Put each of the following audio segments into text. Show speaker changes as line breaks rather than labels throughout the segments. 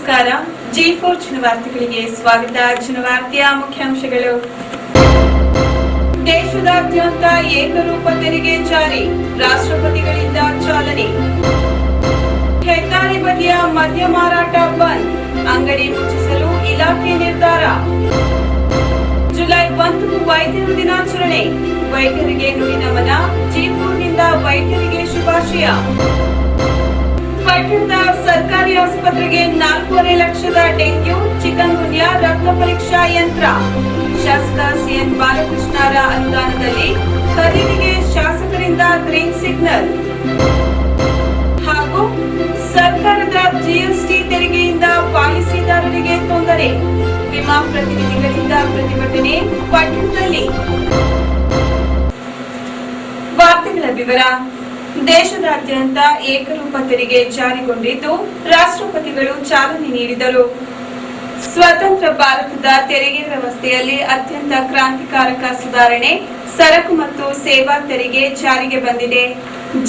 ನಮಸ್ಕಾರ. G4 ಜನವಾರ್ತೆಗಳಿಗೆ ಸ್ವಾಗತ. ಜನವಾರ್ತೆಯ ಮುಖ್ಯಾಂಶಗಳು. ದೇಶದಾದ್ಯಂತ ಏಕರೂಪ ತೆರಿಗೆ ಜಾರಿ, ರಾಷ್ಟ್ರಪತಿಗಳಿಂದ ಚಾಲನೆ. ಹೆದ್ದಾರಿ ಬದಿಯ ಮದ್ಯ ಮಾರಾಟ ಬಂದ್, ಅಂಗಡಿ ಮುಚ್ಚಿಸಲು ಇಲಾಖೆ ನಿರ್ಧಾರ. ಜುಲೈ 1 ವೈದ್ಯರ ದಿನಾಚರಣೆ, ವೈದ್ಯರಿಗೆ ನುಡಿನಮನ. G4ನಿಂದ ವೈದ್ಯರಿಗೆ ಶುಭಾಶಯ. ಪಟ್ಟಣದ ಸರ್ಕಾರಿ ಆಸ್ಪತ್ರೆಗೆ 4.5 ಲಕ್ಷದ ಡೆಂಗ್ಯೂ ಚಿಕನ್ಗುನ್ಯಾ ರಕ್ತ ಪರೀಕ್ಷಾ ಯಂತ್ರ. ಶಾಸಕ ಸಿಎನ್ ಬಾಲಕೃಷ್ಣರ ಅನುದಾನದಲ್ಲಿ ಖರೀದಿಗೆ ಶಾಸಕರಿಂದ ಗ್ರೀನ್ ಸಿಗ್ನಲ್. ಹಾಗೂ ಸರ್ಕಾರದ ಜಿಎಸ್ಟಿ ತೆರಿಗೆಯಿಂದ ಪಾಲಿಸಿದಾರರಿಗೆ ತೊಂದರೆ, ವಿಮಾ ಪ್ರತಿನಿಧಿಗಳಿಂದ ಪ್ರತಿಭಟನೆ ಪಟ್ಟಣದಲ್ಲಿ. ವಾರ್ತೆಗಳ ವಿವರ. ದೇಶದಾದ್ಯಂತ ಏಕರೂಪ ತೆರಿಗೆ ಜಾರಿಗೊಂಡಿದ್ದು, ರಾಷ್ಟ್ರಪತಿಗಳು ಚಾಲನೆ ನೀಡಿದರು. ಸ್ವತಂತ್ರ ಭಾರತದ ತೆರಿಗೆ ವ್ಯವಸ್ಥೆಯಲ್ಲಿ ಅತ್ಯಂತ ಕ್ರಾಂತಿಕಾರಕ ಸುಧಾರಣೆ ಸರಕು ಮತ್ತು ಸೇವಾ ತೆರಿಗೆ ಜಾರಿಗೆ ಬಂದಿದೆ.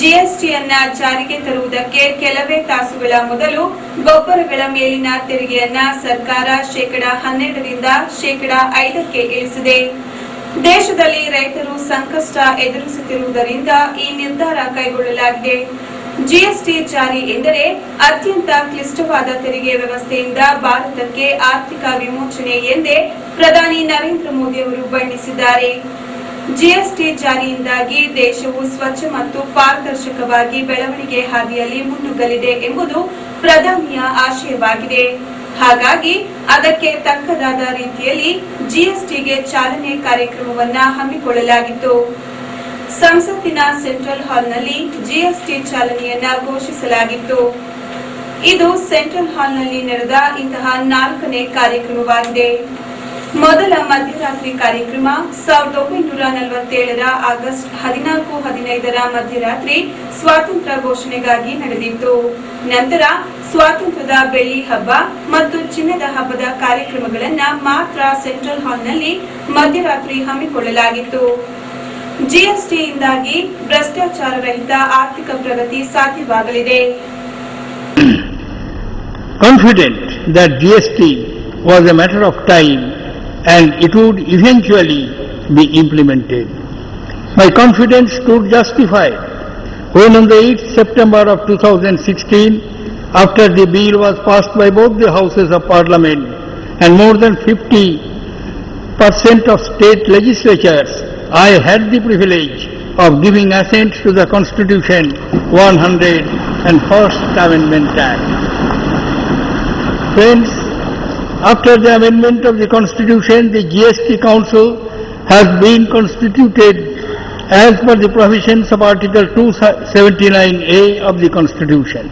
ಜಿಎಸ್ಟಿಯನ್ನ ಜಾರಿಗೆ ತರುವುದಕ್ಕೆ ಕೆಲವೇ ತಾಸುಗಳ ಮೊದಲು ಗೊಬ್ಬರಗಳ ಮೇಲಿನ ತೆರಿಗೆಯನ್ನ ಸರ್ಕಾರ ಶೇಕಡಾ 12ರಿಂದ ಶೇಕಡಾ 5ಕ್ಕೆ ಇಳಿಸಿದೆ. ದೇಶದಲ್ಲಿ ರೈತರು ಸಂಕಷ್ಟ ಎದುರಿಸುತ್ತಿರುವುದರಿಂದ ಈ ನಿರ್ಧಾರ ಕೈಗೊಳ್ಳಲಾಗಿದೆ. ಜಿಎಸ್ಟಿ ಜಾರಿ ಎಂದರೆ ಅತ್ಯಂತ ಕ್ಲಿಷ್ಟವಾದ ತೆರಿಗೆ ವ್ಯವಸ್ಥೆಯಿಂದ ಭಾರತಕ್ಕೆ ಆರ್ಥಿಕ ವಿಮೋಚನೆ ಎಂದೇ ಪ್ರಧಾನಿ ನರೇಂದ್ರ ಮೋದಿ ಅವರು ಬಣ್ಣಿಸಿದ್ದಾರೆ. ಜಿಎಸ್ಟಿ ಜಾರಿಯಿಂದಾಗಿ ದೇಶವು ಸ್ವಚ್ಛ ಮತ್ತು ಪಾರದರ್ಶಕವಾಗಿ ಬೆಳವಣಿಗೆ ಹಾದಿಯಲ್ಲಿ ಮುನ್ನುಗ್ಗಲಿದೆ ಎಂಬುದು ಪ್ರಧಾನಿಯ ಆಶಯವಾಗಿದೆ. ಹಾಗಾಗಿ ಅದಕ್ಕೆ ತಕ್ಕದಾದ ರೀತಿಯಲ್ಲಿ ಜಿಎಸ್ಟಿಗೆ ಚಾಲನೆ ಕಾರ್ಯಕ್ರಮವನ್ನ ಹಮ್ಮಿಕೊಳ್ಳಲಾಗಿತ್ತು. ಸಂಸತ್ತಿನ ಸೆಂಟ್ರಲ್ ಹಾಲ್ನಲ್ಲಿ ಜಿಎಸ್ಟಿ ಚಾಲನೆಯನ್ನ ಘೋಷಿಸಲಾಗಿತ್ತು. ಇದು ಸೆಂಟ್ರಲ್ ಹಾಲ್ನಲ್ಲಿ ನಡೆದ ಇಂತಹ 4ನೇ ಕಾರ್ಯಕ್ರಮವಾಗಿದೆ. ಮೊದಲ ಮಧ್ಯರಾತ್ರಿ ಕಾರ್ಯಕ್ರಮ 1947ರ ಆಗಸ್ಟ್ 14-15ರ ಮಧ್ಯರಾತ್ರಿ ಸ್ವಾತಂತ್ರ್ಯ ಘೋಷಣೆಗಾಗಿ ನಡೆದಿತ್ತು. ನಂತರ ಸ್ವಾತಂತ್ರ್ಯದ ಬೆಳ್ಳಿ ಹಬ್ಬ ಮತ್ತು ಚಿನ್ನದ ಹಬ್ಬದ ಕಾರ್ಯಕ್ರಮಗಳನ್ನ ಮಾತ್ರ ಸೆಂಟ್ರಲ್ ಹಾಲ್ನಲ್ಲಿ ಮಧ್ಯರಾತ್ರಿ ಹಮ್ಮಿಕೊಳ್ಳಲಾಗಿತ್ತು. ಜಿಎಸ್ಟಿಯಿಂದಾಗಿ ಭ್ರಷ್ಟಾಚಾರ ರಹಿತ ಆರ್ಥಿಕ ಪ್ರಗತಿ ಸಾಧ್ಯವಾಗಲಿದೆ.
Confident that GST was a matter of time and it would eventually be implemented. My confidence stood justified when on the 8th September of 2016, after the bill was passed by both the houses of parliament and more than 50% of state legislatures, I had the privilege of giving assent to the Constitution 101st Amendment Act. Friends, after the amendment of the Constitution, the GST Council has been constituted as per the provisions of Article 279A of the Constitution.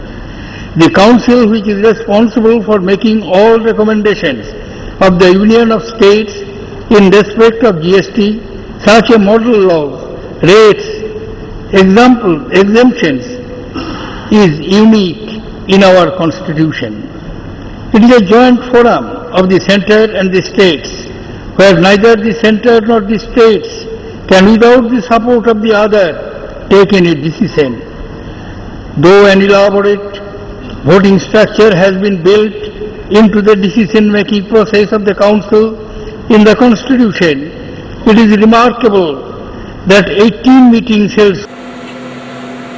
The Council, which is responsible for making all recommendations of the Union of States in respect of GST, such a model law, rates, exemptions, is unique in our Constitution. It is a joint forum of the centre and the states, where neither the centre nor the states can, without the support of the other, take any decision. Though an elaborate voting structure has been built into the decision-making process of the Council in the Constitution, it is remarkable that 18 meetings held.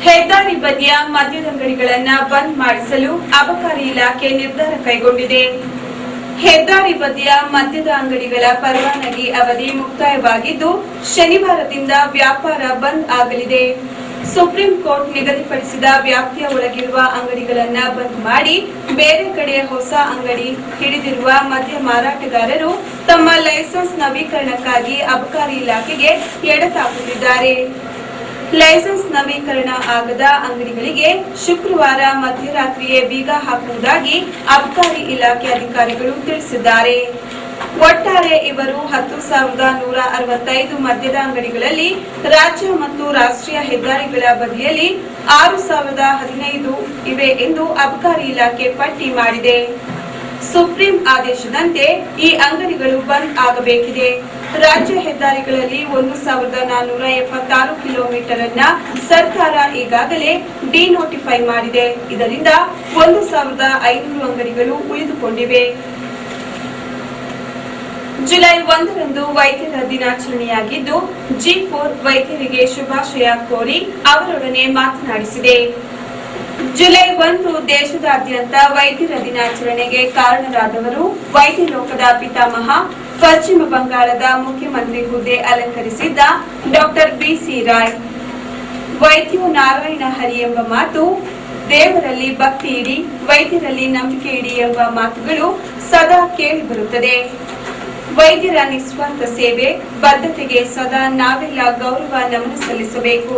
ಹೆದ್ದಾರಿ ಬದಿಯ ಮದ್ಯದಂಗಡಿಗಳನ್ನ ಬಂದ್ ಮಾಡಿಸಲು ಅಬಕಾರಿ ಇಲಾಖೆ ನಿರ್ಧಾರ ಕೈಗೊಂಡಿದೆ. ಹೆದ್ದಾರಿ ಬದಿಯ ಮದ್ಯದ ಅಂಗಡಿಗಳ ಪರವಾನಗಿ ಅವಧಿ ಮುಕ್ತಾಯವಾಗಿದ್ದು, ಶನಿವಾರದಿಂದ ವ್ಯಾಪಾರ ಬಂದ್ ಆಗಲಿದೆ. ಸುಪ್ರೀಂ ಕೋರ್ಟ್ ನಿಗದಿಪಡಿಸಿದ ವ್ಯಾಪ್ತಿಯ ಒಳಗಿರುವ ಅಂಗಡಿಗಳನ್ನ ಬಂದ್ ಮಾಡಿ ಬೇರೆ ಕಡೆ ಹೊಸ ಅಂಗಡಿ ಹಿಡಿದಿರುವ ಮದ್ಯ ಮಾರಾಟಗಾರರು ತಮ್ಮ ಲೈಸೆನ್ಸ್ ನವೀಕರಣಕ್ಕಾಗಿ ಅಬಕಾರಿ ಇಲಾಖೆಗೆ ಎಡತಾಕುತ್ತಿದ್ದಾರೆ. ಲೈಸೆನ್ಸ್ ನವೀಕರಣ ಆಗದ ಅಂಗಡಿಗಳಿಗೆ ಶುಕ್ರವಾರ ಮಧ್ಯರಾತ್ರಿಯೇ ಬೀಗ ಹಾಕುವುದಾಗಿ ಅಬಕಾರಿ ಇಲಾಖೆ ಅಧಿಕಾರಿಗಳು ತಿಳಿಸಿದ್ದಾರೆ. ಒಟ್ಟಾರೆ ಇವರು 10,165 ಮದ್ಯದ ಅಂಗಡಿಗಳಲ್ಲಿ ರಾಜ್ಯ ಮತ್ತು ರಾಷ್ಟ್ರೀಯ ಹೆದ್ದಾರಿಗಳ ಬದಿಯಲ್ಲಿ 6,015 ಇವೆ ಎಂದು ಅಬಕಾರಿ ಇಲಾಖೆ ಪಟ್ಟಿ ಮಾಡಿದೆ. ಸುಪ್ರೀಂ ಆದೇಶದಂತೆ ಈ ಅಂಗಡಿಗಳು ಬಂದ್ ಆಗಬೇಕಿದೆ. ರಾಜ್ಯ ಹೆದ್ದಾರಿಗಳಲ್ಲಿ 1476 ಕಿಲೋಮೀಟರ್ ಅನ್ನ ಸರ್ಕಾರ ಈಗಾಗಲೇ ಡಿನೋಟಿಫೈ ಮಾಡಿದೆ. ಇದರಿಂದ 1500 ಅಂಗಡಿಗಳು ಉಳಿದುಕೊಂಡಿವೆ. ಜುಲೈ 1ರಂದು ವೈದ್ಯರ ದಿನಾಚರಣೆಯಾಗಿದ್ದು G4 ವೈದ್ಯರಿಗೆ ಶುಭಾಶಯ ಕೋರಿ ಅವರೊಡನೆ ಮಾತನಾಡಿಸಿದೆ. ಜುಲೈ 1 ದೇಶದಾದ್ಯಂತ ವೈದ್ಯರ ದಿನಾಚರಣೆಗೆ ಕಾರಣರಾದವರು ವೈದ್ಯ ಲೋಕದ ಪಿತಾಮಹ, ಪಶ್ಚಿಮ ಬಂಗಾಳದ ಮುಖ್ಯಮಂತ್ರಿ ಹುದ್ದೆ ಅಲಂಕರಿಸಿದ್ದ ಡಾಕ್ಟರ್ ಬಿ.ಸಿ. ರಾಯ್. ವೈದ್ಯೋ ನಾರಾಯಣ ಹರಿ ಎಂಬ ಮಾತು, ದೇವರಲ್ಲಿ ಭಕ್ತಿ ಇಡಿ, ವೈದ್ಯರಲ್ಲಿ ನಂಬಿಕೆ ಇಡಿ ಎಂಬ ಮಾತುಗಳು ಸದಾ ಕೇಳಿಬರುತ್ತದೆ. ವೈದ್ಯರ ನಿಸ್ವಾರ್ಥ ಸೇವೆ, ಬದ್ಧತೆಗೆ ಸದಾ ನಾವೆಲ್ಲ ಗೌರವ ನಮನ ಸಲ್ಲಿಸಬೇಕು.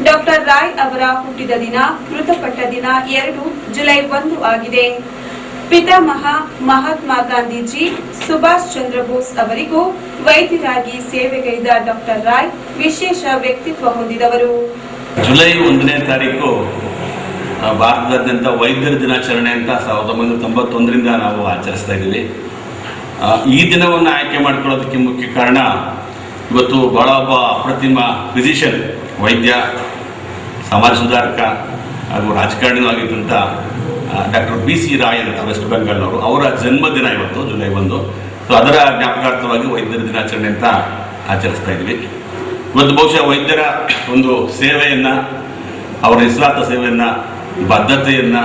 ಡಾಕ್ಟರ್ ರಾಯ್ ಅವರ ಹುಟ್ಟಿದ ದಿನ, ಮೃತಪಟ್ಟ ದಿನ 2 ಜುಲೈ 1 ಆಗಿದೆ. ಪಿತಾಮಹ ಮಹಾತ್ಮ ಗಾಂಧೀಜಿ, ಸುಭಾಷ್ ಚಂದ್ರ ಬೋಸ್ ಅವರಿಗೂ ವೈದ್ಯರಾಗಿ ಸೇವೆಗೈದ ಡಾಕ್ಟರ್ ರಾಯ್ ವಿಶೇಷ ವ್ಯಕ್ತಿತ್ವ ಹೊಂದಿದವರು.
ಜುಲೈ 1ನೇ ತಾರೀಕು ಭಾರತದಾದ್ಯಂತ ವೈದ್ಯರ ದಿನಾಚರಣೆ ಅಂತ 1991ರಿಂದ ನಾವು ಆಚರಿಸ್ತಾ ಇದ್ದೀವಿ. ಈ ದಿನವನ್ನು ಆಯ್ಕೆ ಮಾಡಿಕೊಳ್ಳೋದಕ್ಕೆ ಮುಖ್ಯ ಕಾರಣ, ಇವತ್ತು ಬಹಳ ಒಬ್ಬ ಅಪ್ರತಿಮ ಫಿಸಿಷಿಯನ್, ವೈದ್ಯ, ಸಮಾಜ ಸುಧಾರಕ ಹಾಗೂ ರಾಜಕಾರಣಿಯೂ ಆಗಿದ್ದಂಥ ಡಾಕ್ಟರ್ ಬಿ.ಸಿ. ರಾಯ್ ಅಂತ ವೆಸ್ಟ್ ಬೆಂಗಾಲ್ನವರು, ಅವರ ಜನ್ಮದಿನ ಇವತ್ತು ಜುಲೈ 1. ಸೊ ಅದರ ಜ್ಞಾಪಕಾರ್ಥವಾಗಿ ವೈದ್ಯರ ದಿನಾಚರಣೆ ಅಂತ ಆಚರಿಸ್ತಾ ಇದ್ವಿ. ಇವತ್ತು ಬಹುಶಃ ವೈದ್ಯರ ಒಂದು ಸೇವೆಯನ್ನು, ಅವರ ನಿಸ್ವಾರ್ಥ ಸೇವೆಯನ್ನು, ಬದ್ಧತೆಯನ್ನು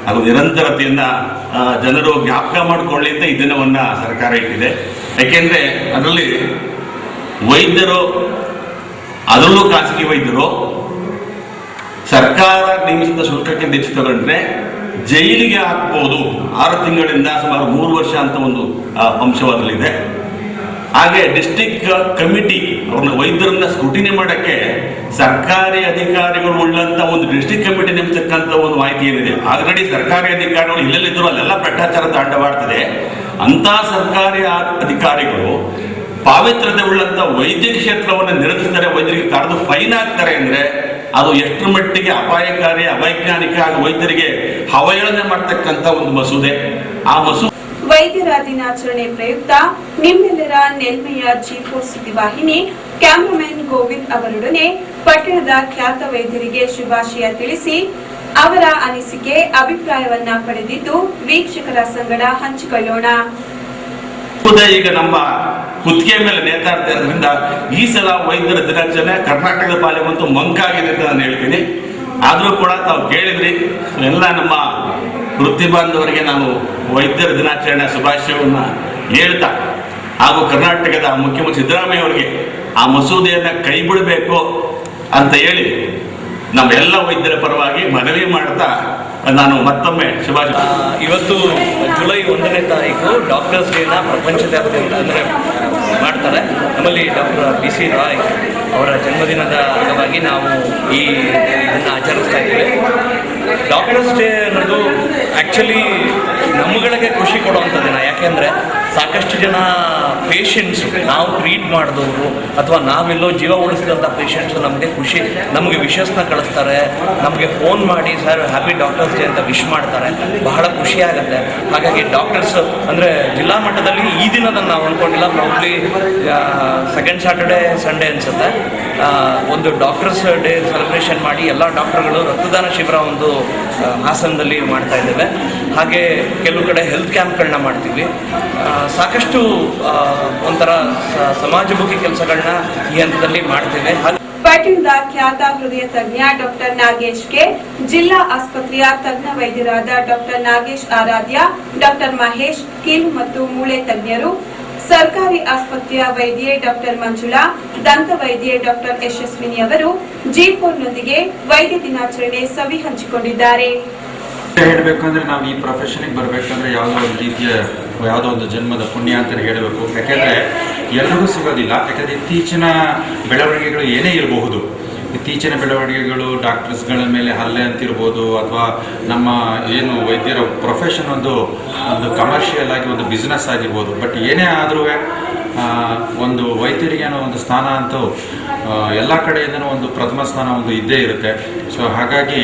ಹಾಗೂ ನಿರಂತರತೆಯನ್ನು ಜನರು ಜ್ಞಾಪಕ ಮಾಡಿಕೊಳ್ಳಿ ಅಂತ ಈ ದಿನವನ್ನು ಸರ್ಕಾರ ಇಟ್ಟಿದೆ. ಯಾಕೆಂದರೆ ಅದರಲ್ಲಿ ವೈದ್ಯರು, ಅದರಲ್ಲೂ ಖಾಸಗಿ ವೈದ್ಯರು, ಸರ್ಕಾರ ನೇಮಿಸಿದ ಶುಲ್ಕಕ್ಕಿಂತ ಹೆಚ್ಚು ತಗೊಂಡ್ರೆ ಜೈಲಿಗೆ ಹಾಕ್ಬೋದು, 6 ತಿಂಗಳಿಂದ ಸುಮಾರು 3 ವರ್ಷ ಅಂತ ಒಂದು ಅಂಶವಾದಲ್ಲಿದೆ. ಹಾಗೆ ಡಿಸ್ಟ್ರಿಕ್ಟ್ ಕಮಿಟಿ ಅವ್ರನ್ನ ವೈದ್ಯರನ್ನ ಸ್ಕ್ರೂಟಿನಿ ಮಾಡೋಕ್ಕೆ ಸರ್ಕಾರಿ ಅಧಿಕಾರಿಗಳು ಉಳ್ಳಂತ ಒಂದು ಡಿಸ್ಟ್ರಿಕ್ಟ್ ಕಮಿಟಿ ನೇಮಿಸತಕ್ಕಂಥ ಒಂದು ಮಾಹಿತಿ ಏನಿದೆ. ಆಲ್ರೆಡಿ ಸರ್ಕಾರಿ ಅಧಿಕಾರಿಗಳು ಎಲ್ಲೆಲ್ಲಿದ್ದರೂ ಅಲ್ಲೆಲ್ಲ ಭ್ರಷ್ಟಾಚಾರ ತಾಂಡವಾಡ್ತದೆ. ಅಂಥ ಸರ್ಕಾರಿ ಅಧಿಕಾರಿಗಳು ಪಾವಿತ್ರ್ಯತೆ ಉಳ್ಳಂತ ವೈದ್ಯ ಕ್ಷೇತ್ರವನ್ನು ನಿರಂತಿಸ್ತಾರೆ, ವೈದ್ಯರಿಗೆ ಕರೆದು ಫೈನ್ ಹಾಕ್ತಾರೆ ಅಂದರೆ ಅದು ಎಷ್ಟರ ಮಟ್ಟಿಗೆ ಅಪಾಯಕಾರಿ, ಅವೈಜ್ಞಾನಿಕ ಹಾಗೂ ವೈದ್ಯರಿಗೆ ಅವಹೇಳನೆ ಮಾಡ್ತಕ್ಕಂಥ ಒಂದು ಮಸೂದೆ. ಆ ಮಸೂದೆ
ವೈದ್ಯರ ದಿನಾಚರಣೆ ಪ್ರಯುಕ್ತ ನಿಮ್ಮೆಲ್ಲರ ನೆಲ್ಮೆಯ G4 ಸುದ್ದಿವಾಹಿನಿ ಕ್ಯಾಮರಾಮನ್ ಗೋವಿಂದ್ ಅವರೊಡನೆ ಪಟ್ಟಣದ ಖ್ಯಾತ ವೈದ್ಯರಿಗೆ ಶುಭಾಶಯ ತಿಳಿಸಿ ಅವರ ಅನಿಸಿಕೆ, ಅಭಿಪ್ರಾಯವನ್ನ ಪಡೆದಿದ್ದು ವೀಕ್ಷಕರ ಸಂಗಡ ಹಂಚಿಕೊಳ್ಳೋಣ.
ಈಗ ನಮ್ಮ ಕುತ್ತಿಗೆ ಮೇಲೆ ನೇತಾಡ್ತಾ ಇರೋದ್ರಿಂದ ಈ ಸಲ ವೈದ್ಯರ ದಿನಾಚರಣೆ ಕರ್ನಾಟಕದ ಪಾಲಿಗಂತೂ ಮಂಕಾಗಿದೆ ಅಂತ ನಾನು ಹೇಳ್ತೀನಿ. ಆದರೂ ಕೂಡ ತಾವು ಕೇಳಿದ್ರಿ, ಎಲ್ಲ ನಮ್ಮ ವೃತ್ತಿ ಬಾಂಧವರಿಗೆ ನಾನು ವೈದ್ಯರ ದಿನಾಚರಣೆ ಶುಭಾಶಯವನ್ನು ಹೇಳ್ತಾ, ಹಾಗೂ ಕರ್ನಾಟಕದ ಮುಖ್ಯಮಂತ್ರಿ ಸಿದ್ದರಾಮಯ್ಯ ಅವರಿಗೆ ಆ ಮಸೂದೆಯನ್ನು ಕೈ ಬಿಡಬೇಕು ಅಂತ ಹೇಳಿ ನಮ್ಮೆಲ್ಲ ವೈದ್ಯರ ಪರವಾಗಿ ಮನವಿ ಮಾಡ್ತಾ ನಾನು ಮತ್ತೊಮ್ಮೆ ಶುಭಾಶಯ.
ಇವತ್ತು ಜುಲೈ 1ನೇ ತಾರೀಕು ಡಾಕ್ಟರ್ಸ್ ಡೇನ ಪ್ರಪಂಚದಾದ್ಯಂತ ಅಂದರೆ ಮಾಡ್ತಾರೆ. ನಮ್ಮಲ್ಲಿ ಡಾಕ್ಟರ್ ಬಿ.ಸಿ. ರಾಯ್ ಅವರ ಜನ್ಮದಿನದ ಅಂಗವಾಗಿ ನಾವು ಇದನ್ನು ಆಚರಿಸ್ತಾ ಇದ್ದೇವೆ. ಡಾಕ್ಟರ್ಸ್ ಡೇ ಅನ್ನೋದು ಆ್ಯಕ್ಚುಲಿ ನಮ್ಮಗಳಿಗೆ ಖುಷಿ ಕೊಡುವಂಥ ದಿನ. ಯಾಕೆಂದರೆ ಸಾಕಷ್ಟು ಜನ ಪೇಷಂಟ್ಸು, ನಾವು ಟ್ರೀಟ್ ಮಾಡಿದವರು ಅಥವಾ ನಾವೆಲ್ಲೋ ಜೀವ ಉಳಿಸಿದಂಥ ಪೇಷಂಟ್ಸು ನಮಗೆ ವಿಶಸ್ನ ಕಳಿಸ್ತಾರೆ, ನಮಗೆ ಫೋನ್ ಮಾಡಿ ಸರ್ ಹ್ಯಾಪಿ ಡಾಕ್ಟರ್ಸ್ ಡೇ ಅಂತ ವಿಶ್ ಮಾಡ್ತಾರೆ. ಬಹಳ ಖುಷಿ ಆಗುತ್ತೆ. ಹಾಗಾಗಿ ಡಾಕ್ಟರ್ಸ್ ಅಂದರೆ ಜಿಲ್ಲಾ ಮಟ್ಟದಲ್ಲಿ ಈ ದಿನದಲ್ಲಿ ನಾವು ಅಂದ್ಕೊಂಡಿಲ್ಲ, ಪ್ರಾಬ್ಲಿ ಸೆಕೆಂಡ್ ಸ್ಯಾಟರ್ಡೇ ಸಂಡೇ ಅನಿಸುತ್ತೆ, ಒಂದು ಡಾಕ್ಟರ್ಸ್ ಡೇ ಸೆಲೆಬ್ರೇಷನ್ ಮಾಡಿ ಎಲ್ಲ ಡಾಕ್ಟರ್ಗಳು ರಕ್ತದಾನ ಶಿಬಿರ ಒಂದು ಹಾಸನದಲ್ಲಿ ಮಾಡ್ತಾ ಇದ್ದೇವೆ. ಹಾಗೆ ಕೆಲವು ಕಡೆ ಹೆಲ್ತ್ ಕ್ಯಾಂಪ್ಗಳನ್ನ ಮಾಡ್ತೀವಿ. ಸಾಕಷ್ಟು ಒಂಥರ ಸಮಾಜಮುಖಿ ಕೆಲಸಗಳನ್ನ ಈ ಹಂತದಲ್ಲಿ ಮಾಡ್ತೇವೆ.
ಪಟ್ಟಣದ ಖ್ಯಾತ ಹೃದಯ ತಜ್ಞ ಡಾಕ್ಟರ್ ನಾಗೇಶ್ ಕೆ, ಜಿಲ್ಲಾ ಆಸ್ಪತ್ರೆಯ ತಜ್ಞ ವೈದ್ಯರಾದ ಡಾಕ್ಟರ್ ನಾಗೇಶ್ ಆರಾಧ್ಯ, ಡಾಕ್ಟರ್ ಮಹೇಶ್, ಕೀಲು ಮತ್ತು ಮೂಳೆ ತಜ್ಞರು, ಸರ್ಕಾರಿ ಆಸ್ಪತ್ರೆಯ ವೈದ್ಯೆ ಡಾಕ್ಟರ್ ಮಂಜುಳಾ, ದಂತ ವೈದ್ಯೆ ಡಾಕ್ಟರ್ ಯಶಸ್ವಿನಿ ಅವರು G4ನೊಂದಿಗೆ ವೈದ್ಯ ದಿನಾಚರಣೆ ಸವಿ ಹಂಚಿಕೊಂಡಿದ್ದಾರೆ.
ಹೇಳಬೇಕಂದ್ರೆ ನಾವು ಈ ಪ್ರೊಫೆಷನ್ಗೆ ಬರಬೇಕಂದ್ರೆ ಯಾವುದೋ ಒಂದು ರೀತಿಯ ಯಾವುದೋ ಒಂದು ಜನ್ಮದ ಪುಣ್ಯ ಅಂತಲೇ ಹೇಳಬೇಕು. ಯಾಕೆಂದರೆ ಎಲ್ಲರಿಗೂ ಸಿಗೋದಿಲ್ಲ. ಯಾಕೆಂದರೆ ಇತ್ತೀಚಿನ ಬೆಳವಣಿಗೆಗಳು ಏನೇ ಇರಬಹುದು, ಇತ್ತೀಚಿನ ಬೆಳವಣಿಗೆಗಳು ಡಾಕ್ಟರ್ಸ್ಗಳ ಮೇಲೆ ಹಲ್ಲೆ ಅಂತಿರ್ಬೋದು, ಅಥವಾ ನಮ್ಮ ಏನು ವೈದ್ಯರ ಪ್ರೊಫೆಷನ್ ಒಂದು ಕಮರ್ಷಿಯಲ್ ಆಗಿ ಒಂದು ಬಿಸ್ನೆಸ್ ಆಗಿರ್ಬೋದು. ಬಟ್ ಏನೇ ಆದರೂ ಒಂದು ವೈದ್ಯರಿಗೆ ಅನ್ನೋ ಒಂದು ಸ್ಥಾನ ಅಂತೂ ಎಲ್ಲ ಕಡೆಯಿಂದನೂ ಒಂದು ಪ್ರಥಮ ಸ್ಥಾನ ಒಂದು ಇದ್ದೇ ಇರುತ್ತೆ. ಸೊ ಹಾಗಾಗಿ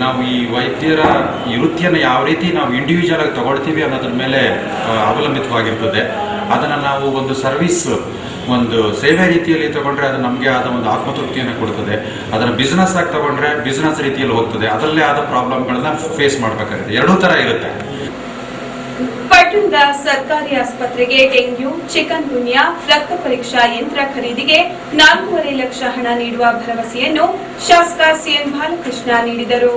ನಾವು ಈ ವೈದ್ಯರ ಈ ವೃತ್ತಿಯನ್ನು ಯಾವ ರೀತಿ ನಾವು ಇಂಡಿವಿಜುವಲ್ ಆಗಿ ತಗೊಳ್ತೀವಿ ಅನ್ನೋದ್ರ ಮೇಲೆ ಅವಲಂಬಿತವಾಗಿರ್ತದೆ. ಅದನ್ನು ನಾವು ಒಂದು ಸರ್ವಿಸ್, ಒಂದು ಸೇವೆ ರೀತಿಯಲ್ಲಿ ತಗೊಂಡ್ರೆ ಅದು ನಮಗೆ ಆದ ಒಂದು ಆತ್ಮತೃಪ್ತಿಯನ್ನು ಕೊಡ್ತದೆ. ಅದನ್ನು ಬಿಸ್ನೆಸ್ ಆಗಿ ತಗೊಂಡ್ರೆ ಬಿಸ್ನೆಸ್ ರೀತಿಯಲ್ಲಿ ಹೋಗ್ತದೆ, ಅದರಲ್ಲೇ ಆದ ಪ್ರಾಬ್ಲಮ್ಗಳನ್ನ ಫೇಸ್ ಮಾಡಬೇಕಾಗುತ್ತೆ. ಎರಡೂ ಥರ ಇರುತ್ತೆ.
ಪಟ್ಟಣದ ಸರ್ಕಾರಿ ಆಸ್ಪತ್ರೆಗೆ ಡೆಂಗ್ಯೂ, ಚಿಕನ್ ಗುನ್ಯಾ ರಕ್ತ ಪರೀಕ್ಷಾ ಯಂತ್ರ ಖರೀದಿಗೆ 4.5 ಲಕ್ಷ ಹಣ ನೀಡುವ ಭರವಸೆಯನ್ನು ಶಾಸಕ ಸಿಎನ್ ಬಾಲಕೃಷ್ಣ ನೀಡಿದರು.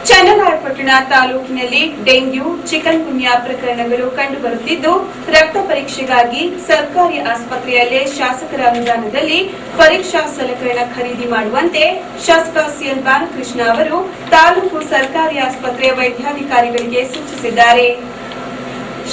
ಚನ್ನರಾಯಪಟ್ಟಣ ತಾಲೂಕಿನಲ್ಲಿ ಡೆಂಗ್ಯೂ, ಚಿಕನ್ ಗುನ್ಯಾ ಪ್ರಕರಣಗಳು ಕಂಡುಬರುತ್ತಿದ್ದು, ರಕ್ತ ಪರೀಕ್ಷೆಗಾಗಿ ಸರ್ಕಾರಿ ಆಸ್ಪತ್ರೆಯಲ್ಲೇ ಶಾಸಕರ ಅನುದಾನದಲ್ಲಿ ಪರೀಕ್ಷಾ ಸಲಕರಣೆ ಖರೀದಿ ಮಾಡುವಂತೆ ಶಾಸಕ ಸಿಎನ್ ಬಾಲಕೃಷ್ಣ ಅವರು ತಾಲೂಕು ಸರ್ಕಾರಿ ಆಸ್ಪತ್ರೆ ವೈದ್ಯಾಧಿಕಾರಿಗಳಿಗೆ ಸೂಚಿಸಿದ್ದಾರೆ.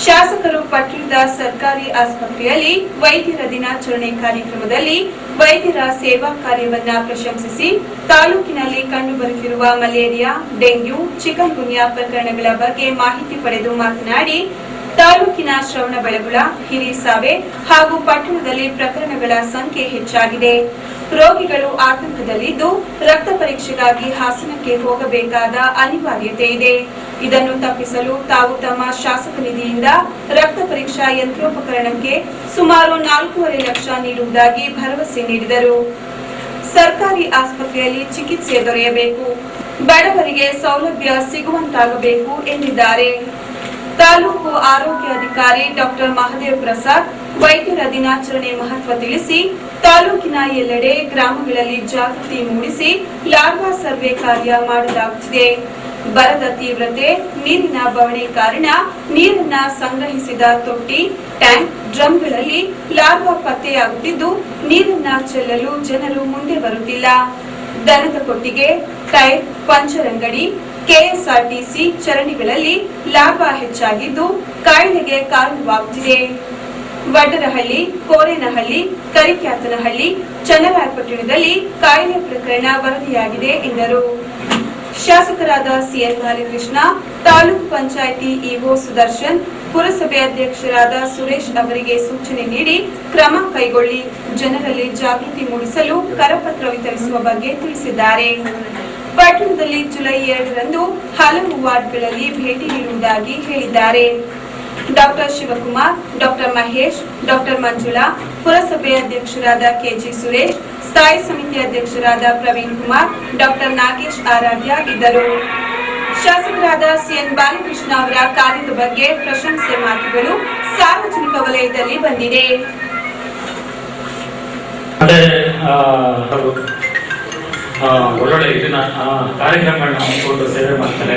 ಶಾಸಕರು ಪಟ್ಟಣದ ಸರ್ಕಾರಿ ಆಸ್ಪತ್ರೆಯಲ್ಲಿ ವೈದ್ಯರ ದಿನಾಚರಣೆ ಕಾರ್ಯಕ್ರಮದಲ್ಲಿ ವೈದ್ಯರ ಸೇವಾ ಕಾರ್ಯವನ್ನ ಪ್ರಶಂಸಿಸಿ ತಾಲೂಕಿನಲ್ಲಿ ಕಂಡುಬರುತ್ತಿರುವ ಮಲೇರಿಯಾ, ಡೆಂಗ್ಯೂ, ಚಿಕನ್ ಗುನ್ಯಾ ಪ್ರಕರಣಗಳ ಬಗ್ಗೆ ಮಾಹಿತಿ ಪಡೆದು ಮಾತನಾಡಿ, ತಾಲೂಕಿನ ಶ್ರವಣಬೆಳಗೊಳ, ಹಿರಿಸಾವೆ ಹಾಗೂ ಪಟ್ಟಣದಲ್ಲಿ ಪ್ರಕರಣಗಳ ಸಂಖ್ಯೆ ಹೆಚ್ಚಾಗಿದೆ. ರೋಗಿಗಳು ಆತಂಕದಲ್ಲಿದ್ದು ರಕ್ತ ಪರೀಕ್ಷೆಗಾಗಿ ಹಾಸನಕ್ಕೆ ಹೋಗಬೇಕಾದ ಅನಿವಾರ್ಯತೆ ಇದೆ. ಇದನ್ನು ತಪ್ಪಿಸಲು ತಾವು ತಮ್ಮ ಶಾಸಕ ನಿಧಿಯಿಂದ ರಕ್ತ ಪರೀಕ್ಷಾ ಯಂತ್ರೋಪಕರಣಕ್ಕೆ ಸುಮಾರು 4.5 ಲಕ್ಷ ನೀಡುವುದಾಗಿ ಭರವಸೆ ನೀಡಿದರು. ಸರ್ಕಾರಿ ಆಸ್ಪತ್ರೆಯಲ್ಲಿ ಚಿಕಿತ್ಸೆ ದೊರೆಯಬೇಕು, ಬಡವರಿಗೆ ಸೌಲಭ್ಯ ಸಿಗುವಂತಾಗಬೇಕು ಎಂದಿದ್ದಾರೆ. ತಾಲೂಕು ಆರೋಗ್ಯಾಧಿಕಾರಿ ಡಾಕ್ಟರ್ ಮಹದೇವ್ ಪ್ರಸಾದ್ ವೈದ್ಯರ ದಿನಾಚರಣೆ ಮಹತ್ವ ತಿಳಿಸಿ, ತಾಲೂಕಿನ ಎಲ್ಲೆಡೆ ಗ್ರಾಮಗಳಲ್ಲಿ ಜಾಗೃತಿ ಮೂಡಿಸಿ ಲಾರ್ವಾ ಸರ್ವೆ ಕಾರ್ಯ ಮಾಡಲಾಗುತ್ತಿದೆ. ಬರದ ತೀವ್ರತೆ, ನೀರಿನ ಬವಣೆ ಕಾರಣ ನೀರನ್ನ ಸಂಗ್ರಹಿಸಿದ ತೊಟ್ಟಿ, ಟ್ಯಾಂಕ್, ಡ್ರಮ್ಗಳಲ್ಲಿ ಲಾರ್ವಾ ಪತ್ತೆಯಾಗುತ್ತಿದ್ದು ನೀರನ್ನ ಚೆಲ್ಲಲು ಜನರು ಮುಂದೆ ಬರುತ್ತಿಲ್ಲ. ದನದ ಕೊಟ್ಟಿಗೆ, ಟೈರ್, ಪಂಚರ್ ಅಂಗಡಿ, ಕೆಎಸ್ಆರ್ಟಿಸಿ ಚರಣಿಗಳಲ್ಲಿ ಲಾರ್ವಾ ಹೆಚ್ಚಾಗಿದ್ದು ಕಾಯಿಲೆಗೆ ಕಾರಣವಾಗುತ್ತಿದೆ. ವಡ್ಡರಹಳ್ಳಿ, ಕೋರೇನಹಳ್ಳಿ, ಕರಿಕ್ಯಾತನಹಳ್ಳಿ, ಚನ್ನರಾಯಪಟ್ಟಣದಲ್ಲಿ ಕಾಯಿಲೆ ಪ್ರಕರಣ ವರದಿಯಾಗಿದೆ ಎಂದರು. ಶಾಸಕರಾದ ಸಿಎನ್ ಬಾಲಕೃಷ್ಣ, ತಾಲೂಕು ಪಂಚಾಯಿತಿ ಇಒ ಸುದರ್ಶನ್, ಪುರಸಭೆ ಅಧ್ಯಕ್ಷರಾದ ಸುರೇಶ್ ಅವರಿಗೆ ಸೂಚನೆ ನೀಡಿ ಕ್ರಮ ಕೈಗೊಳ್ಳಿ, ಜನರಲ್ಲಿ ಜಾಗೃತಿ ಮೂಡಿಸಲು ಕರಪತ್ರ ವಿತರಿಸುವ ಬಗ್ಗೆ ತಿಳಿಸಿದ್ದಾರೆ. ಪಟ್ಟಣದಲ್ಲಿ ಜುಲೈ 2ರಂದು ಹಲವು ವಾರ್ಡ್ಗಳಲ್ಲಿ ಭೇಟಿ ನೀಡುವುದಾಗಿ ಹೇಳಿದ್ದಾರೆ. Doctor Shivakumar, doctor Mahesh, doctor Manjula, ಪುರಸಭೆ ಅಧ್ಯಕ್ಷರಾದ ಕೆಜಿ ಸುರೇಶ್, ಸ್ಥಾಯಿ ಸಮಿತಿ ಅಧ್ಯಕ್ಷರಾದ ಪ್ರವೀಣ್ ಕುಮಾರ್, ಡಾಕ್ಟರ್ ನಾಗೇಶ್ ಆರಾಧ್ಯ ಇದ್ದರು. ಶಾಸಕರಾದ ಸಿಎನ್ ಬಾಲಕೃಷ್ಣ ಅವರ ಕಾರ್ಯದ ಬಗ್ಗೆ ಪ್ರಶಂಸೆ ಮಾತುಗಳು ಸಾರ್ವಜನಿಕ ವಲಯದಲ್ಲಿ ಬಂದಿದೆ.
ಒಳ್ಳೊಳ್ಳೆ ಇದನ್ನ ಕಾರ್ಯಕ್ರಮಗಳನ್ನ ಹಮ್ಮಿಕೊಂಡು ಸೇವೆ ಮಾಡ್ತಾರೆ.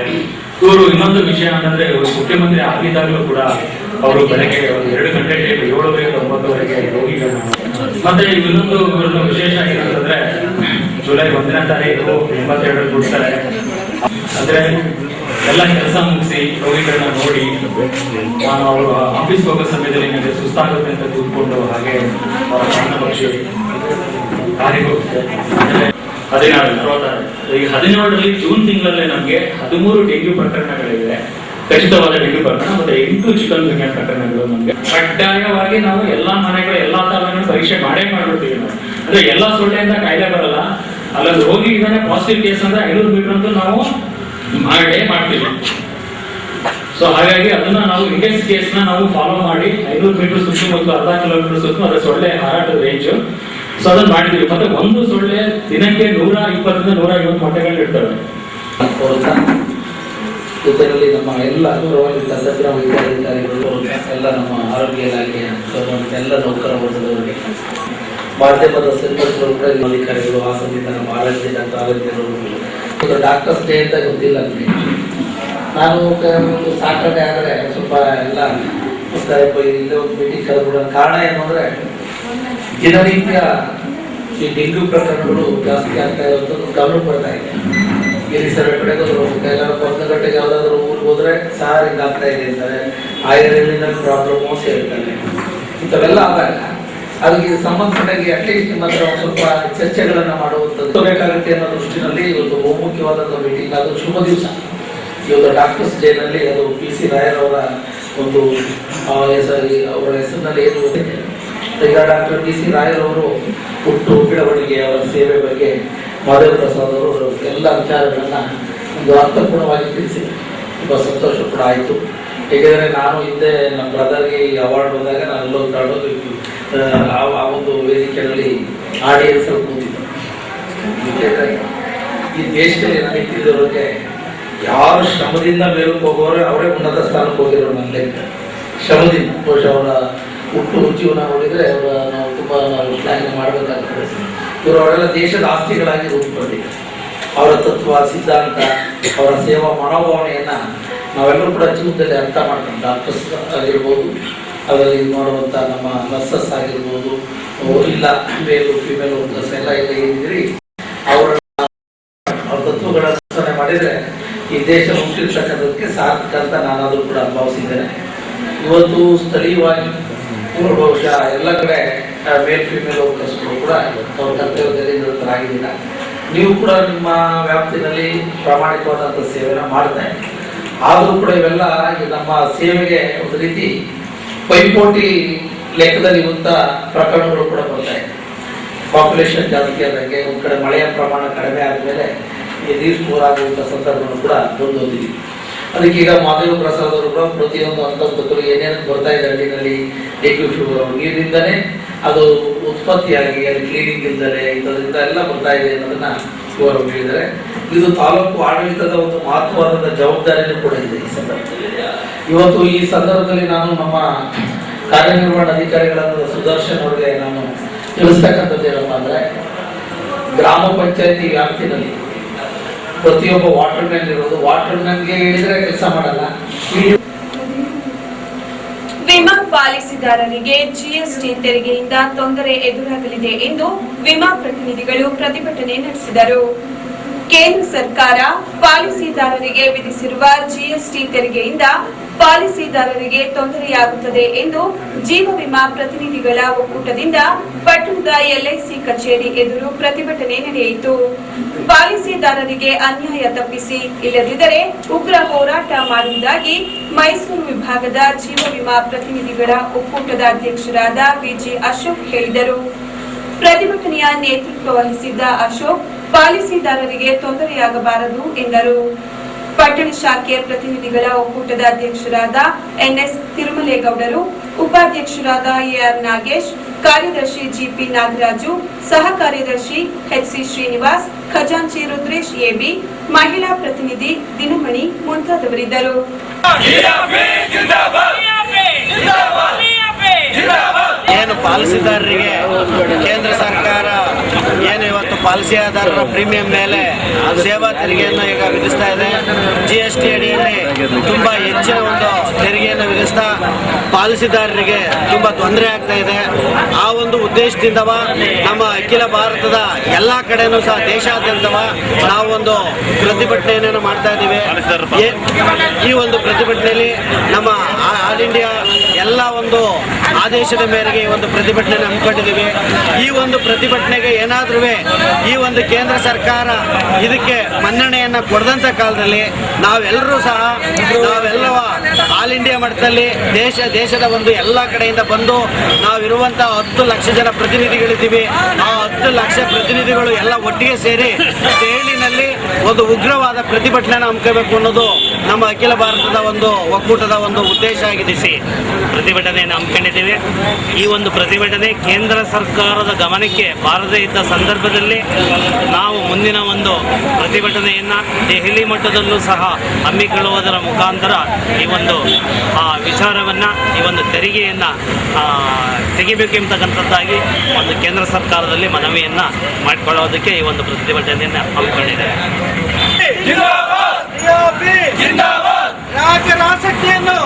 ಇವರು ಇನ್ನೊಂದು ವಿಷಯ ಅಂತಂದ್ರೆ, ಮುಖ್ಯಮಂತ್ರಿ ಆಗಿದ್ದಾಗಲೂ ಕೂಡ ಅವರು ಬೆಳಗ್ಗೆ 2 ಗಂಟೆಗೆ 7ರಿಂದ 9ವರೆಗೆ ರೋಗಿಗಳನ್ನ ಮತ್ತೆ ಇವ್ರದ್ದು ವಿಶೇಷ ಏನಂತಂದ್ರೆ, ಜುಲೈ 1ನೇ ತಾರೀಕು 82 ಬಿಡ್ತಾರೆ. ಅಂದ್ರೆ ಎಲ್ಲ ಕೆಲಸ ಮುಗಿಸಿ ರೋಗಿಗಳನ್ನ ನೋಡಿ ಅವರು ಆಫೀಸ್ ಹೋಗೋ ಸಮಯದಲ್ಲಿ ನನಗೆ ಸುಸ್ತಾಗುತ್ತೆ ಅಂತ ಕೂತ್ಕೊಂಡು ಹಾಗೆ ಅವರ ಪ್ರಾಣಪಕ್ಷಿ ಕಾರ್ಯ ಹೋಗುತ್ತೆ. 17ರಲ್ಲಿ ಜೂನ್ ತಿಂಗಳಲ್ಲೇ ನಮಗೆ 13 ಡೆಂಗ್ಯೂ ಪ್ರಕರಣಗಳಿವೆ, ಖಚಿತವಾದ ಡೆಂಗ್ಯೂ ಪ್ರಕರಣ, ಮತ್ತೆ 8 ಚಿಕನ್ ಗುನ್ಯಾ ಪ್ರಕರಣಗಳು. ನಮಗೆ ಕಡ್ಡಾಯವಾಗಿ ನಾವು ಎಲ್ಲಾ ಮನೆಗಳು ಎಲ್ಲಾ ತಾಲೂಕಿನ ಪರೀಕ್ಷೆ ಮಾಡ್ಬಿಡ್ತೀವಿ ನಾವು. ಅಂದ್ರೆ ಎಲ್ಲಾ ಸೊಳ್ಳೆಯಿಂದ ಕಾಯಿಲೆ ಬರಲ್ಲ, ಅಲ್ಲೊಂದು ರೋಗಿ ಇದ್ದಾನೆ ಪಾಸಿಟಿವ್ ಕೇಸ್ ಅಂದ್ರೆ 500 ಮೀಟರ್ ಅಂತೂ ನಾವು ಮಾಡ್ತೀವಿ. ಸೊ ಹಾಗಾಗಿ ಅದನ್ನ ನಾವು ಇಂಡೆಕ್ಸ್ ಕೇಸ್ ನಾವು ಫಾಲೋ ಮಾಡಿ 500 ಮೀಟರ್ ಸುತ್ತು ಮತ್ತು ಅರ್ಧ ಕಿಲೋಮೀಟರ್ ಸುತ್ತು ಅದರ ಸೊಳ್ಳೆ ಹಾರಾಟದ ರೇಂಜ್. ಸೊ ಅದನ್ನ ಮಾಡಿದ್ವಿ. ಮತ್ತೆ ಒಂದು ಸೊಳ್ಳೆ ದಿನಕ್ಕೆ 120ರಿಂದ 150 ಮೊಟ್ಟೆಗಳು ಇರ್ತವೆ.
ಇದರಲ್ಲಿ ನಮ್ಮ ಎಲ್ಲ ಗೌರವಾನ್ವಿತ ತಜ್ಞ ವೈದ್ಯಾಧಿಕಾರಿಗಳು, ಎಲ್ಲ ನಮ್ಮ ಆರೋಗ್ಯ ಇಲಾಖೆಯ ಎಲ್ಲ ನೌಕರ ವರ್ಗದವರಿಗೆ, ಮಾಧ್ಯಮದ ಸಿಬ್ಬಂದಿಗಳು ಕೂಡ ಅಧಿಕಾರಿಗಳು, ಆ ಸಮೇತ ನಮ್ಮ ಆರೋಗ್ಯ ಡಾಕ್ಟರ್ಸ್ ಡೇ ಅಂತ ಗೊತ್ತಿಲ್ಲ ನನಗೆ. ನಾನು ಒಂದು ಸಾಟರ್ಡೆ ಆದರೆ ಸ್ವಲ್ಪ ಎಲ್ಲ ಇಲ್ಲೇ ಒಂದು ಮೀಟಿಂಗ್ ಕರೆದ್ಬಿಡೋ ಕಾರಣ ಏನು ಅಂದರೆ, ದಿನನಿತ್ಯ ಈ ಡೆಂಗ್ಯೂ ಪ್ರಕರಣಗಳು ಜಾಸ್ತಿ ಆಗ್ತಾ ಇರೋದು ಗಮನ ಬರ್ತಾ ಇದೆ. ಇಲ್ಲಿ ಸರ್ ಕಡೆಗೆ ಎಲ್ಲರೂ 1 ಗಂಟೆಗೆ ಯಾವುದಾದ್ರೂ ಊರಿಗೆ ಹೋದ್ರೆ ಸಾರ್ ಹಿಂಗಾಗ್ತಾ ಇದೆ ಅಂತಾರೆ, ಆಯುರ್ವೇದಿನ ಪ್ರಾಬ್ಲಮ್ಮು ಸೇರ್ತಾರೆ. ಇಂಥವೆಲ್ಲ ಆದಾಗ ಅದಕ್ಕೆ ಸಂಬಂಧಪಟ್ಟಾಗಿ ಅಟ್ಲೀಸ್ಟ್ ಮಾತ್ರ ಸ್ವಲ್ಪ ಚರ್ಚೆಗಳನ್ನು ಮಾಡುವಂಥದ್ದು ಬೇಕಾಗುತ್ತೆ ಅನ್ನೋ ದೃಷ್ಟಿನಲ್ಲಿ ಇವತ್ತು ಬಹುಮುಖ್ಯವಾದಂಥ ಮೀಟಿಂಗ್. ಅದು ಶುಭ ದಿವಸ. ಇವತ್ತು ಡಾಕ್ಟರ್ಸ್ ಡೇನಲ್ಲಿ ಅದು PC ರಾಯರ್ ಅವರ ಒಂದು ಅವರ ಹೆಸರಿನಲ್ಲಿ ಏನು ಈಗ ಡಾಕ್ಟರ್ PC ರಾಯರ್ ಅವರು ಹುಟ್ಟು ಬೆಳವಣಿಗೆ, ಅವರ ಸೇವೆ ಬಗ್ಗೆ ಮಾಧವ ಪ್ರಸಾದ್ ಅವರು ಎಲ್ಲ ವಿಚಾರಗಳನ್ನ ಒಂದು ಅರ್ಥಪೂರ್ಣವಾಗಿ ತಿಳಿಸಿ ತುಂಬ ಸಂತೋಷ ಕೂಡ ಆಯಿತು. ಏಕೆಂದರೆ ನಾನು ಹಿಂದೆ ನಮ್ಮ ಬ್ರದರ್ಗೆ ಈ ಅವಾರ್ಡ್ ಬಂದಾಗ ನಾನು ಎಲ್ಲೋ ಆ ಒಂದು ವೇದಿಕೆಯಲ್ಲಿ ಆಡಿಯನ್ಸ್ ಕೂತಿದ್ದೆ. ಈ ದೇಶದಲ್ಲಿ ನನಗೆ ತಿಳಿದವರಿಗೆ ಯಾರು ಶ್ರಮದಿಂದ ಮೇಲಕ್ಕೆ ಹೋಗೋರು ಅವರೇ ಉನ್ನತ ಸ್ಥಾನಕ್ಕೆ ಹೋಗಿರೋರು ನನ್ನ ಲೆಕ್ಕ. ಶ್ರಮದಿಂದ ಬಹುಶಃ ಅವರ ಹುಟ್ಟು ಜೀವನ ನೋಡಿದರೆ ಅವರ ನಾವು ತುಂಬ ನಾವು ಶ್ಲಾಘನೆ ಮಾಡಬೇಕಾಗ್ತದೆ. ಇವರು ಅವರೆಲ್ಲ ದೇಶದ ಆಸ್ತಿಗಳಾಗಿ ರೂಪುಗೊಂಡಿದ್ದಾರೆ. ಅವರ ತತ್ವ ಸಿದ್ಧಾಂತ, ಅವರ ಸೇವಾ ಮನೋಭಾವನೆಯನ್ನು ನಾವೆಲ್ಲರೂ ಕೂಡ ಜೀವನದಲ್ಲಿ ಅರ್ಥ ಮಾಡ್ಕೊಂಡು ಡಾಕ್ಟರ್ಸ್ ಆಗಿರ್ಬೋದು, ಅದರಲ್ಲಿ ಮಾಡುವಂಥ ನಮ್ಮ ನರ್ಸಸ್ ಆಗಿರ್ಬೋದು, ಇಲ್ಲ ಮೇಲು ಫಿಮೇಲ್ ವರ್ಕರ್ಸ್ ಎಲ್ಲ ಏನಿದ್ರಿ ಅವರ ತತ್ವಗಳ ರಚನೆ ಮಾಡಿದರೆ ಈ ದೇಶ ಮುಟ್ಟಿರ್ತಕ್ಕಂಥದಕ್ಕೆ ಸಾರ್ಥಕ ಅಂತ ನಾನಾದರೂ ಕೂಡ ಭಾವಿಸಿದ್ದೇನೆ. ಇವತ್ತು ಸ್ಥಳೀಯವಾಗಿ ಬಹುಶಃ ಎಲ್ಲ ಕಡೆ ಮೇಲ್ ಫಿಮೇಲ್ ವರ್ಕರ್ಸ್ಗಳು ಕೂಡ ಅವ್ರ ಕರ್ತವ್ಯದಲ್ಲಿ ನಿರತರಾಗಿದ್ದೀರ. ನೀವು ಕೂಡ ನಿಮ್ಮ ವ್ಯಾಪ್ತಿನಲ್ಲಿ ಪ್ರಾಮಾಣಿಕವಾದಂಥ ಸೇವೆನ ಮಾಡ್ತಾ ಇದ್ದೀರಿ. ಆದರೂ ಕೂಡ ಇವೆಲ್ಲ ನಮ್ಮ ಸೇವೆಗೆ ಒಂದು ರೀತಿ ಪೈಪೋಟಿ ಲೆಕ್ಕದಲ್ಲಿ ಇರುವಂಥ ಪ್ರಕರಣಗಳು ಕೂಡ ಬರ್ತಾ ಇದೆ. ಪಾಪ್ಯುಲೇಷನ್ ಜಾಸ್ತಿ ಆದಂಗೆ ಒಂದು ಕಡೆ ಮಳೆಯ ಪ್ರಮಾಣ ಕಡಿಮೆ ಆದಮೇಲೆ ಈ ನೀರು ಸ್ಟೋರ್ ಆಗುವಂಥ ಸಂದರ್ಭಗಳು ಕೂಡ ಬಂದೋದಿದೆ. ಅದಕ್ಕೆ ಈಗ ಮಾದೇವ ಪ್ರಸಾದ್ ಅವರು ಕೂಡ ಪ್ರತಿಯೊಂದು ಹಂತಕ್ಕೂ ಏನೇನು ಬರ್ತಾ ಇದೆ ಹಳ್ಳಿನಲ್ಲಿ ಡೆಂಗ್ಯೂ ಫೀವರ್ ನೀರಿನಿಂದನೇ ಅದು ಉತ್ಪತ್ತಿಯಾಗಿ ಅದು ಕ್ಲೀನಿಂಗ್ ಇಲ್ಲದೆ ಇದರಿಂದ ಎಲ್ಲ ಬರ್ತಾ ಇದೆ ಅನ್ನೋದನ್ನ ಇವರು ಹೇಳಿದ್ದಾರೆ. ಇದು ತಾಲೂಕು ಆಡಳಿತದ ಒಂದು ಮಹತ್ವವಾದ ಜವಾಬ್ದಾರಿನೂ ಕೂಡ ಇದೆ ಈ ಸಂದರ್ಭದಲ್ಲಿ. ಇವತ್ತು ಈ ಸಂದರ್ಭದಲ್ಲಿ ನಾನು ನಮ್ಮ ಕಾರ್ಯನಿರ್ವಹಣಾಧಿಕಾರಿಗಳಾದ ಸುದರ್ಶನ್ ಅವರಿಗೆ ನಾನು ತಿಳಿಸ್ತಕ್ಕಂಥದ್ದು ಏನಪ್ಪ ಅಂದರೆ, ಗ್ರಾಮ ಪಂಚಾಯತಿ ವ್ಯಾಪ್ತಿನಲ್ಲಿ ಪ್ರತಿಯೊಬ್ಬ ವಾಟರ್ ಮ್ಯಾನ್ ಇರೋದು, ವಾಟರ್ ಮ್ಯಾನ್ಗೆ ಹೇಳಿದ್ರೆ ಕೆಲಸ ಮಾಡಲ್ಲ.
ವಿಮಾ ಪಾಲಿಸಿದಾರರಿಗೆ ಜಿಎಸ್ಟಿ ತೆರಿಗೆಯಿಂದ ತೊಂದರೆ ಎದುರಾಗಲಿದೆ ಎಂದು ವಿಮಾ ಪ್ರತಿನಿಧಿಗಳು ಪ್ರತಿಭಟನೆ ನಡೆಸಿದರು. ಕೇಂದ್ರ ಸರ್ಕಾರ ಪಾಲಿಸಿದಾರರಿಗೆ ವಿಧಿಸಿರುವ ಜಿಎಸ್ಟಿ ತೆರಿಗೆಯಿಂದ ಪಾಲಿಸಿದಾರರಿಗೆ ತೊಂದರೆಯಾಗುತ್ತದೆ ಎಂದು ಜೀವ ವಿಮಾ ಪ್ರತಿನಿಧಿಗಳ ಒಕ್ಕೂಟದಿಂದ ಪಟ್ಟಣದ ಎಲ್ಐಸಿ ಕಚೇರಿ ಎದುರು ಪ್ರತಿಭಟನೆ ನಡೆಯಿತು. ಪಾಲಿಸಿದಾರರಿಗೆ ಅನ್ಯಾಯ ತಪ್ಪಿಸಿ, ಇಲ್ಲದಿದ್ದರೆ ಉಗ್ರ ಹೋರಾಟ ಮಾಡುವುದಾಗಿ ಮೈಸೂರು ವಿಭಾಗದ ಜೀವ ವಿಮಾ ಪ್ರತಿನಿಧಿಗಳ ಒಕ್ಕೂಟದ ಅಧ್ಯಕ್ಷರಾದ ವಿಜಿ ಅಶೋಕ್ ಹೇಳಿದರು. ಪ್ರತಿಭಟನೆಯ ನೇತೃತ್ವ ವಹಿಸಿದ್ದ ಅಶೋಕ್ ಪಾಲಿಸಿದಾರರಿಗೆ ತೊಂದರೆಯಾಗಬಾರದು ಎಂದರು. ಪಟ್ಟಣ ಶಾಖೆ ಪ್ರತಿನಿಧಿಗಳ ಒಕ್ಕೂಟದ ಅಧ್ಯಕ್ಷರಾದ ಎನ್ಎಸ್ ತಿರುಮಲೇಗೌಡರು, ಉಪಾಧ್ಯಕ್ಷರಾದ ಎಆರ್ ನಾಗೇಶ್, ಕಾರ್ಯದರ್ಶಿ ಜಿಪಿ ನಾಗರಾಜು, ಸಹ ಕಾರ್ಯದರ್ಶಿ ಎಚ್ಸಿ ಶ್ರೀನಿವಾಸ್, ಖಜಾಂಚಿ ರುದ್ರೇಶ್ ಎಬಿ, ಮಹಿಳಾ ಪ್ರತಿನಿಧಿ ದಿನಮಣಿ ಮುಂತಾದವರಿದ್ದರು.
ಏನು ಪಾಲಿಸಿದಾರರಿಗೆ ಕೇಂದ್ರ ಸರ್ಕಾರ ಏನು ಇವತ್ತು ಪಾಲಿಸಿದಾರರ ಪ್ರೀಮಿಯಂ ಮೇಲೆ ಸೇವಾ ತೆರಿಗೆಯನ್ನು ಈಗ ವಿಧಿಸ್ತಾ ಇದೆ. GST ಅಡಿಯಲ್ಲಿ ತುಂಬ ಹೆಚ್ಚಿನ ಒಂದು ತೆರಿಗೆಯನ್ನು ವಿಧಿಸ್ತಾ ಪಾಲಿಸಿದಾರರಿಗೆ ತುಂಬ ತೊಂದರೆ ಆಗ್ತಾ ಇದೆ. ಆ ಒಂದು ಉದ್ದೇಶದಿಂದವ ನಮ್ಮ ಅಖಿಲ ಭಾರತದ ಎಲ್ಲ ಕಡೆನೂ ಸಹ ದೇಶಾದ್ಯಂತವ ನಾವೊಂದು ಪ್ರತಿಭಟನೆಯನ್ನು ಮಾಡ್ತಾ ಇದ್ದೀವಿ. ಈ ಒಂದು ಪ್ರತಿಭಟನೆಯಲ್ಲಿ ನಮ್ಮ ಆಲ್ ಇಂಡಿಯಾ ಎಲ್ಲ ಒಂದು ಆದೇಶದ ಮೇರೆಗೆ ಈ ಒಂದು ಪ್ರತಿಭಟನೆ ಹಮ್ಮಿಕೊಂಡಿದ್ದೀವಿ. ಈ ಒಂದು ಪ್ರತಿಭಟನೆಗೆ ಏನಾದ್ರೂ ಈ ಒಂದು ಕೇಂದ್ರ ಸರ್ಕಾರ ಇದಕ್ಕೆ ಮನ್ನಣೆಯನ್ನು ಕೊಡದಂಥ ಕಾಲದಲ್ಲಿ ನಾವೆಲ್ಲರೂ ಸಹ ಆಲ್ ಇಂಡಿಯಾ ಮಟ್ಟದಲ್ಲಿ ದೇಶದ ಒಂದು ಎಲ್ಲ ಕಡೆಯಿಂದ ಬಂದು ನಾವಿರುವಂಥ 10 ಲಕ್ಷ ಜನ ಪ್ರತಿನಿಧಿಗಳಿದ್ದೀವಿ. ಆ 10 ಲಕ್ಷ ಪ್ರತಿನಿಧಿಗಳು ಎಲ್ಲ ಒಟ್ಟಿಗೆ ಸೇರಿ ದೆಹಲಿನಲ್ಲಿ ಒಂದು ಉಗ್ರವಾದ ಪ್ರತಿಭಟನೆಯನ್ನು ಹಮ್ಮಿಕೋಬೇಕು ಅನ್ನೋದು ನಮ್ಮ ಅಖಿಲ ಭಾರತದ ಒಂದು ಒಕ್ಕೂಟದ ಒಂದು ಉದ್ದೇಶ ಆಗಿದೆ.
ಪ್ರತಿಭಟನೆಯನ್ನು ಹಮ್ಮಿಕೊಂಡಿದ್ದೀವಿ. ಈ ಒಂದು ಪ್ರತಿಭಟನೆ ಕೇಂದ್ರ ಸರ್ಕಾರದ ಗಮನಕ್ಕೆ ಬಾರದೇ ಇದ್ದ ಸಂದರ್ಭದಲ್ಲಿ ನಾವು ಮುಂದಿನ ಒಂದು ಪ್ರತಿಭಟನೆಯನ್ನು ದೆಹಲಿ ಮಟ್ಟದಲ್ಲೂ ಸಹ ಹಮ್ಮಿಕೊಳ್ಳುವುದರ ಮುಖಾಂತರ ಈ ಒಂದು ವಿಚಾರವನ್ನು, ಈ ಒಂದು ತೆರಿಗೆಯನ್ನು ತೆಗಿಬೇಕೆಂಬತಕ್ಕಂಥದ್ದಾಗಿ ಒಂದು ಕೇಂದ್ರ ಸರ್ಕಾರದಲ್ಲಿ ಮನವಿಯನ್ನು ಮಾಡಿಕೊಳ್ಳೋದಕ್ಕೆ ಈ ಒಂದು ಪ್ರತಿಭಟನೆಯನ್ನು ಹಮ್ಮಿಕೊಂಡಿದ್ದೇವೆ.
ರಾಜ್ಯದ ಆಸಕ್ತಿಯನ್ನು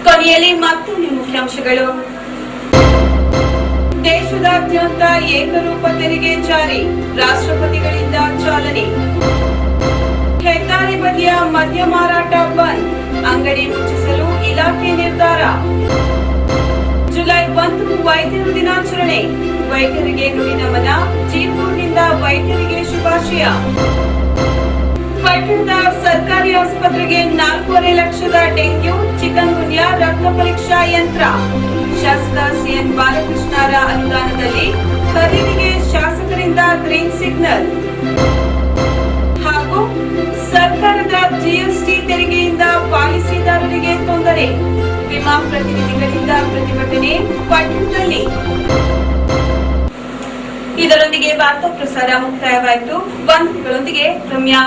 ಕೊನೆಯಲ್ಲಿ ಮತ್ತೊಂದು ಮುಖ್ಯಾಂಶಗಳು. ದೇಶದಾದ್ಯಂತ ಏಕರೂಪ ತೆರಿಗೆ ಜಾರಿ, ರಾಷ್ಟ್ರಪತಿಗಳಿಂದ ಚಾಲನೆ. ಹೆದ್ದಾರಿ ಬದಿಯ ಮದ್ಯ ಮಾರಾಟ ಬಂದ್, ಅಂಗಡಿ ಮುಚ್ಚಿಸಲು ಇಲಾಖೆ ನಿರ್ಧಾರ. ಜುಲೈ 1 ವೈದ್ಯರ ದಿನಾಚರಣೆ, ವೈದ್ಯರಿಗೆ ನುಡಿ ನಮನ, ಜೀಪೂರ್ನಿಂದ ವೈದ್ಯರಿಗೆ ಶುಭಾಶಯ. ಪಟ್ಟಣದ ಸರ್ಕಾರಿ ಆಸ್ಪತ್ರೆಗೆ 4.5 ಲಕ್ಷದ ಡೆಂಗ್ಯೂ ಚಿಕನ್ ಗುನ್ಯಾ ರಕ್ತ ಪರೀಕ್ಷಾ ಯಂತ್ರ. ಶಾಸಕ ಸಿಎನ್ ಬಾಲಕೃಷ್ಣರ ಅನುದಾನದಲ್ಲಿ ಖರೀದಿಗೆ ಶಾಸಕರಿಂದ ಗ್ರೀನ್ ಸಿಗ್ನಲ್. ಹಾಗೂ ಸರ್ಕಾರದ ಜಿಎಸ್ಟಿ ತೆರಿಗೆಯಿಂದ ಪಾಲಿಸಿದಾರರಿಗೆ ತೊಂದರೆ. ವಿಮಾ ಪ್ರತಿನಿಧಿಗಳಿಂದ ಪ್ರತಿಭಟನೆ ಪಟ್ಟಣದಲ್ಲಿ. ಇದರೊಂದಿಗೆ ವಾರ್ತಾ ಪ್ರಸಾರ ಮುಕ್ತಾಯವಾಯಿತು. ವಂದನೆಗಳೊಂದಿಗೆ ರಮ್ಯಾ.